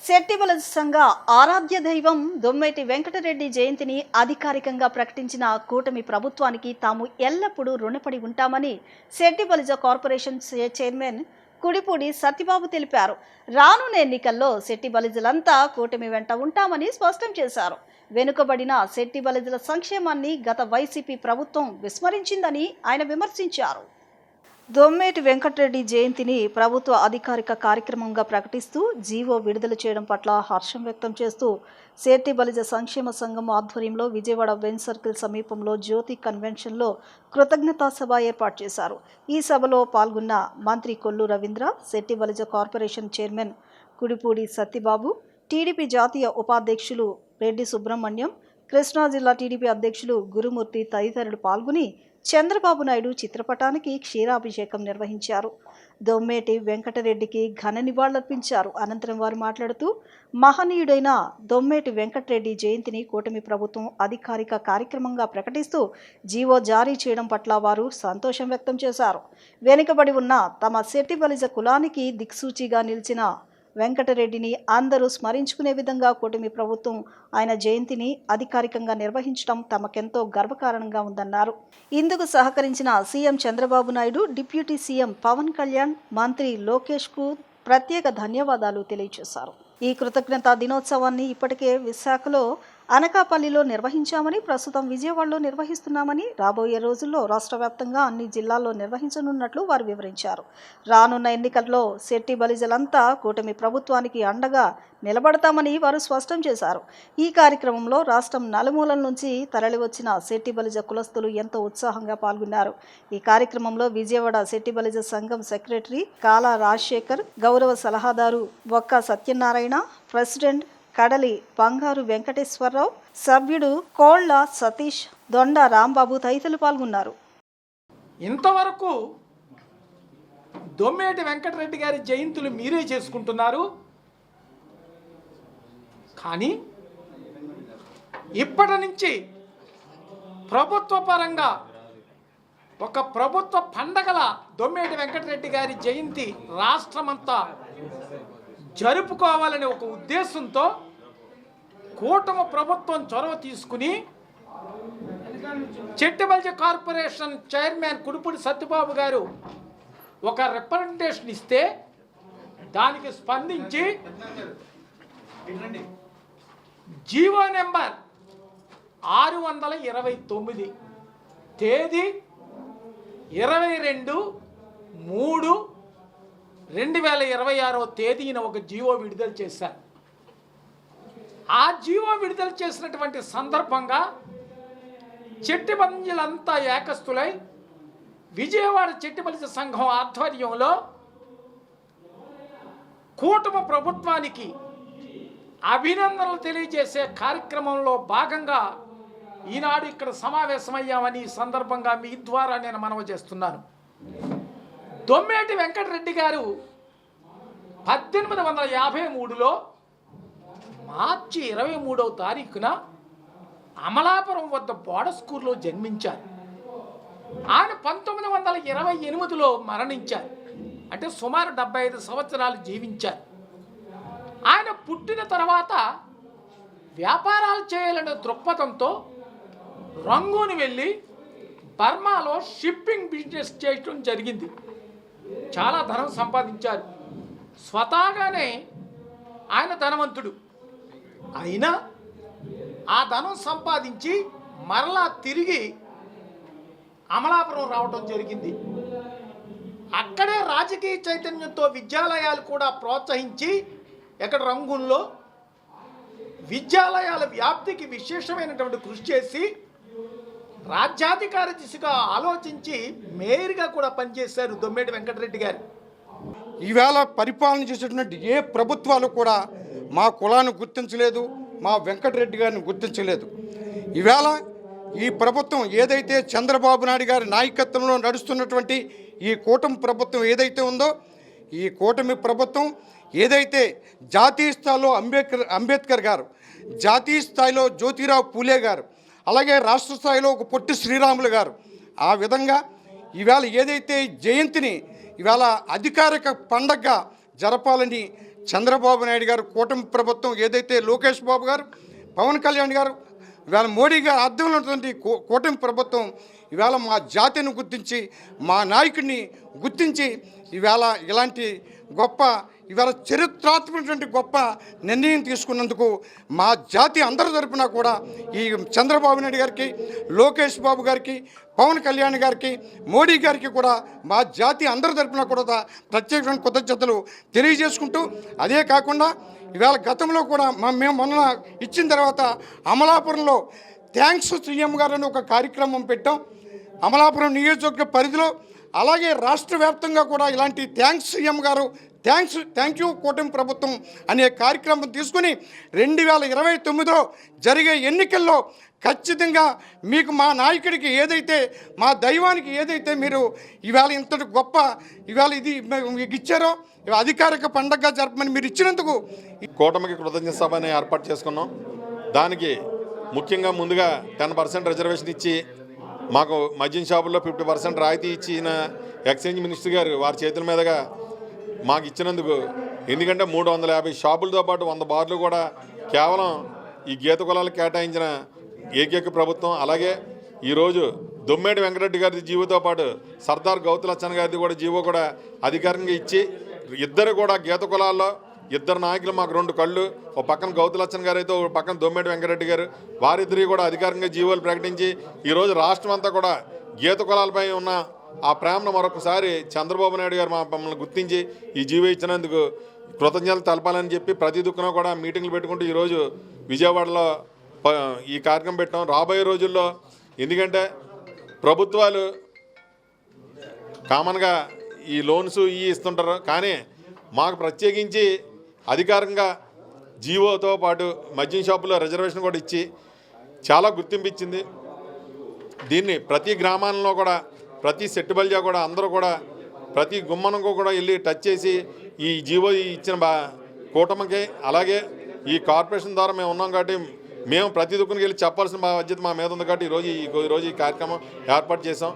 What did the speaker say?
శెట్టిబలజ సంఘ ఆరాధ్య దైవం దొమ్మేటి వెంకటరెడ్డి జయంతిని అధికారికంగా ప్రకటించిన కూటమి ప్రభుత్వానికి తాము ఎల్లప్పుడూ రుణపడి ఉంటామని శెట్టిబలజ కార్పొరేషన్ చైర్మన్ కుడిపూడి సత్యబాబు తెలిపారు. రానున్న ఎన్నికల్లో శెట్టిబలిజలంతా కూటమి వెంట ఉంటామని స్పష్టం చేశారు. వెనుకబడిన శెట్టిబలిజల సంక్షేమాన్ని గత వైసీపీ ప్రభుత్వం విస్మరించిందని ఆయన విమర్శించారు. దొమ్మేటి వెంకటరెడ్డి జయంతిని ప్రభుత్వ అధికారిక కార్యక్రమంగా ప్రకటిస్తూ జీవో విడుదల చేయడం పట్ల హర్షం వ్యక్తం చేస్తూ శెట్టిబలిజ సంక్షేమ సంఘం ఆధ్వర్యంలో విజయవాడ వెన్ సర్కిల్ సమీపంలో జ్యోతి కన్వెన్షన్లో కృతజ్ఞతా సభ ఏర్పాటు చేశారు. ఈ సభలో పాల్గొన్న మంత్రి Kollu Ravindra, Settibalija corporation chairman Kudipudi Satyababu, TDP జాతీయ ఉపాధ్యక్షులు రెడ్డి సుబ్రహ్మణ్యం, కృష్ణా జిల్లా టీడీపీ అధ్యక్షులు గురుమూర్తి తదితరులు పాల్గొని చంద్రబాబు నాయుడు చిత్రపటానికి క్షీరాభిషేకం నిర్వహించారు. దొమ్మేటి వెంకటరెడ్డికి ఘన నివాళులర్పించారు. అనంతరం వారు మాట్లాడుతూ మహనీయుడైన దొమ్మేటి వెంకటరెడ్డి జయంతిని కూటమి ప్రభుత్వం అధికారిక కార్యక్రమంగా ప్రకటిస్తూ జీవో జారీ చేయడం పట్ల వారు సంతోషం వ్యక్తం చేశారు. వెనుకబడి ఉన్న తమ శెట్టిబలిజ కులానికి దిక్సూచిగా నిలిచిన వెంకటరెడ్డిని అందరూ స్మరించుకునే విధంగా కూటమి ప్రభుత్వం ఆయన జయంతిని అధికారికంగా నిర్వహించడం తమకెంతో గర్వకారణంగా ఉందన్నారు. ఇందుకు సహకరించిన CM Chandrababu Naidu, deputy CM Pawan Kalyan, మంత్రి లోకేష్కు ప్రత్యేక ధన్యవాదాలు తెలియజేశారు. ఈ కృతజ్ఞతా దినోత్సవాన్ని ఇప్పటికే విశాఖలో, అనకాపల్లిలో నిర్వహించామని, ప్రస్తుతం విజయవాడలో నిర్వహిస్తున్నామని, రాబోయే రోజుల్లో రాష్ట్ర వ్యాప్తంగా అన్ని జిల్లాల్లో నిర్వహించనున్నట్లు వారు వివరించారు. రానున్న ఎన్నికల్లో శెట్టిబలిజలంతా కూటమి ప్రభుత్వానికి అండగా నిలబడతామని వారు స్పష్టం చేశారు. ఈ కార్యక్రమంలో రాష్ట్రం నలుమూలల నుంచి తరలివచ్చిన శెట్టిబలిజ కులస్తులు ఎంతో ఉత్సాహంగా పాల్గొన్నారు. ఈ కార్యక్రమంలో విజయవాడ శెట్టిబలిజ సంఘం సెక్రటరీ కాలా రాజశేఖర్, గౌరవ సలహాదారు బొక్క సత్యనారాయణ, ప్రెసిడెంట్ కడలి బంగారు వెంకటేశ్వరరావు, సభ్యుడు కోళ్ల సతీష్, దొండ రాంబాబు తదితరులు పాల్గొన్నారు. ఇంతవరకు దొమ్మేటి వెంకటరెడ్డి గారి జయంతులు మీరే చేసుకుంటున్నారు. కానీ ఇప్పటి నుంచి ప్రభుత్వ పరంగా ఒక ప్రభుత్వ పండగల దొమ్మేటి వెంకటరెడ్డి గారి జయంతి రాష్ట్రమంతా జరుపుకోవాలనే ఒక ఉద్దేశంతో కూటమి ప్రభుత్వం చొరవ తీసుకుని శెట్టిబలిజ కార్పొరేషన్ చైర్మన్ కుడిపూడి సత్యబాబు గారు ఒక రిప్రజెంటేషన్ ఇస్తే దానికి స్పందించి జీవో నెంబర్ 629 తేదీ 22/3/2026 తేదీన ఒక జీవో విడుదల చేశారు. ఆ జీవో విడుదల చేసినటువంటి సందర్భంగా శెట్టిబలిజలంతా ఏకస్తులై విజయవాడ శెట్టిబలిజ సంఘం ఆధ్వర్యంలో కూటమి ప్రభుత్వానికి అభినందనలు తెలియజేసే కార్యక్రమంలో భాగంగా ఈనాడు ఇక్కడ సమావేశమయ్యామని ఈ సందర్భంగా మీ ద్వారా నేను మనవి చేస్తున్నాను. దొమ్మేటి వెంకటరెడ్డి గారు 1853లో మార్చి 23వ తారీఖున అమలాపురం వద్ద బోడస్కూర్లో జన్మించారు. ఆయన 1928లో మరణించారు. అంటే సుమారు 75 సంవత్సరాలు జీవించారు. ఆయన పుట్టిన తర్వాత వ్యాపారాలు చేయాలనే దృక్పథంతో రంగూన్ వెళ్ళి బర్మాలో షిప్పింగ్ బిజినెస్ చేయటం జరిగింది. చాలా ధనం సంపాదించారు. స్వతహాగానే ఆయన ధనవంతుడు. అయినా ఆ ధనం సంపాదించి మరలా తిరిగి అమలాపురం రావటం జరిగింది. అక్కడే రాజకీయ చైతన్యంతో విద్యాలయాలు కూడా ప్రోత్సహించి ఎక్కడ రంగూన్లో విద్యాలయాల వ్యాప్తికి విశేషమైనటువంటి కృషి చేసి రాజ్యాధికార దిశగా ఆలోచించి మేయర్గా కూడా పనిచేశారు దొమ్మేటి వెంకటరెడ్డి గారు. ఈవేళ పరిపాలన చేసేటువంటి ఏ ప్రభుత్వాలు కూడా మా కులాన్ని గుర్తించలేదు, మా వెంకటరెడ్డి గారిని గుర్తించలేదు. ఈవేళ ఈ ప్రభుత్వం ఏదైతే చంద్రబాబు నాయుడు గారి నాయకత్వంలో నడుస్తున్నటువంటి ఈ కూటమి ప్రభుత్వం ఏదైతే ఉందో, ఈ కూటమి ప్రభుత్వం ఏదైతే జాతీయ స్థాయిలో అంబేద్కర్ గారు, జాతీయ స్థాయిలో జ్యోతిరావు పూలే గారు, అలాగే రాష్ట్ర స్థాయిలో ఒక పొట్టి శ్రీరాములు గారు, ఆ విధంగా ఈవేళ ఏదైతే జయంతిని ఈవేళ అధికారిక పండగగా జరపాలని చంద్రబాబు నాయుడు గారు కూటమి ప్రభుత్వం ఏదైతే లోకేష్ బాబు గారు పవన్ కళ్యాణ్ గారు ఇవాళ మోడీ గారు ఆధ్వర్యంలో ఉన్నటువంటి కూటమి ప్రభుత్వం ఇవాళ మా జాతిని గుర్తించి మా నాయకుడిని గుర్తించి ఇవాళ ఇలాంటి గొప్ప ఇవాళ చరిత్రాత్మకమైనటువంటి గొప్ప నిర్ణయం తీసుకున్నందుకు మా జాతి అందరి తరపున కూడా ఈ చంద్రబాబు నాయుడు గారికి లోకేష్ బాబు గారికి పవన్ కళ్యాణ్ గారికి మోడీ గారికి కూడా మా జాతి అందరి తరపున కూడా ప్రత్యేకమైన కృతజ్ఞతలు తెలియజేసుకుంటూ అదే కాకుండా ఇవాళ గతంలో కూడా మేము మొన్న ఇచ్చిన తర్వాత అమలాపురంలో థ్యాంక్స్ సీఎం గారు అని ఒక కార్యక్రమం పెట్టాం అమలాపురం నియోజకవర్గ పరిధిలో. అలాగే రాష్ట్ర వ్యాప్తంగా కూడా ఇలాంటి థ్యాంక్స్ సీఎం గారు థ్యాంక్ యూ కూటమి ప్రభుత్వం అనే కార్యక్రమం తీసుకుని 2029లో జరిగే ఎన్నికల్లో ఖచ్చితంగా మీకు మా నాయకుడికి ఏదైతే మా దైవానికి ఏదైతే మీరు ఇవాళ ఇంతటి గొప్ప ఇవాళ ఇది మీకు ఇచ్చారో అధికారిక పండగగా జరపమని మీరు ఇచ్చినందుకు కూటమికి కృతజ్ఞత సభని ఏర్పాటు చేసుకున్నాం. దానికి ముఖ్యంగా ముందుగా 10% రిజర్వేషన్ ఇచ్చి మాకు మద్యం షాపుల్లో 50% రాయితీ ఇచ్చిన ఎక్సైజ్ మినిస్టర్ గారు వారి చేతుల మీదుగా మాకు ఇచ్చినందుకు, ఎందుకంటే 350 షాపులతో పాటు 100 బార్లు కూడా కేవలం ఈ గీత కులాలకు కేటాయించిన ఏకైక ప్రభుత్వం. అలాగే ఈరోజు దొమ్మేటి వెంకటరెడ్డి గారి జీవోతో పాటు సర్దార్ గౌతులచ్చన్ గారిది కూడా జీవో కూడా అధికారికంగా ఇచ్చి ఇద్దరు కూడా గీత కులాల్లో ఇద్దరు నాయకులు మాకు 2 కళ్ళు, ఒక పక్కన గౌతులచ్చన్ గారు అయితే ఒక పక్కన దొమ్మేటి వెంకటరెడ్డి గారు, వారిద్దరి కూడా అధికారికంగా జీవోలు ప్రకటించి ఈరోజు రాష్ట్రం అంతా కూడా గీత కులాలపై ఉన్న ఆ ప్రేమను మరొకసారి చంద్రబాబు నాయుడు గారు మమ్మల్ని గుర్తించి ఈ జీవో ఇచ్చినందుకు కృతజ్ఞతలు తెలపాలని చెప్పి ప్రతి దుక్కున కూడా మీటింగ్లు పెట్టుకుంటూ ఈరోజు విజయవాడలో ఈ కార్యక్రమం పెట్టాం. రాబోయే రోజుల్లో ఎందుకంటే ప్రభుత్వాలు కామన్గా ఈ లోన్స్ ఇస్తుంటారు, కానీ మాకు ప్రత్యేకించి అధికారంగా జీవోతో పాటు మద్యం షాపులో రిజర్వేషన్ కూడా ఇచ్చి చాలా గుర్తింపు ఇచ్చింది. దీన్ని ప్రతి గ్రామాల్లో కూడా ప్రతి సెట్టుబల్జా కూడా అందరూ కూడా ప్రతి గుమ్మనంకు కూడా వెళ్ళి టచ్ చేసి ఈ జీవో ఇచ్చిన కూటమికి అలాగే ఈ కార్పొరేషన్ ద్వారా మేము ఉన్నాం కాబట్టి మేము ప్రతి దుక్కునికి వెళ్ళి చెప్పాల్సిన బాధ్యత మా మీద ఉంది కాబట్టి ఈరోజు ఈ కార్యక్రమం ఏర్పాటు చేసాం.